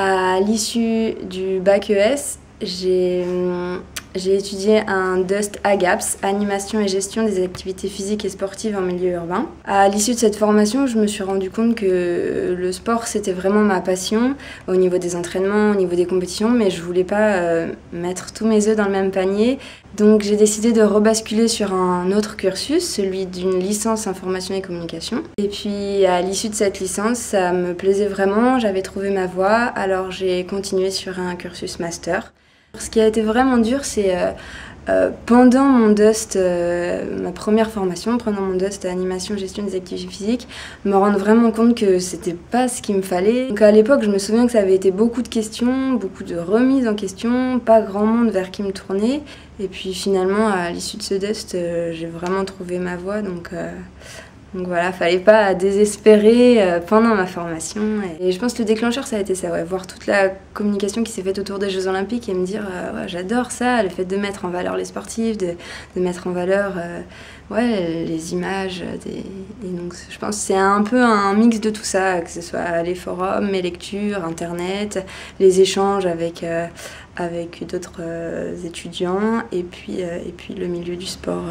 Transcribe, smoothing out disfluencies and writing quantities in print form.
À l'issue du bac ES, j'ai étudié un DUST AGAPS, animation et gestion des activités physiques et sportives en milieu urbain. À l'issue de cette formation, je me suis rendu compte que le sport, c'était vraiment ma passion au niveau des entraînements, au niveau des compétitions, mais je voulais pas mettre tous mes œufs dans le même panier. Donc j'ai décidé de rebasculer sur un autre cursus, celui d'une licence information et communication. Et puis à l'issue de cette licence, ça me plaisait vraiment, j'avais trouvé ma voie, alors j'ai continué sur un cursus master. Ce qui a été vraiment dur, c'est pendant mon DUST, ma première formation, pendant mon DUST animation gestion des activités physiques, me rendre vraiment compte que c'était pas ce qu'il me fallait. Donc à l'époque, je me souviens que ça avait été beaucoup de questions, beaucoup de remises en question, pas grand monde vers qui me tourner. Et puis finalement, à l'issue de ce DUST, j'ai vraiment trouvé ma voie. Donc voilà, fallait pas désespérer pendant ma formation. Et je pense que le déclencheur, ça a été ça, ouais, voir toute la communication qui s'est faite autour des Jeux Olympiques et me dire ouais, j'adore ça, le fait de mettre en valeur les sportifs, de mettre en valeur ouais, les images. Et donc je pense que c'est un peu un mix de tout ça, que ce soit les forums, mes lectures, Internet, les échanges avec d'autres étudiants et puis le milieu du sport.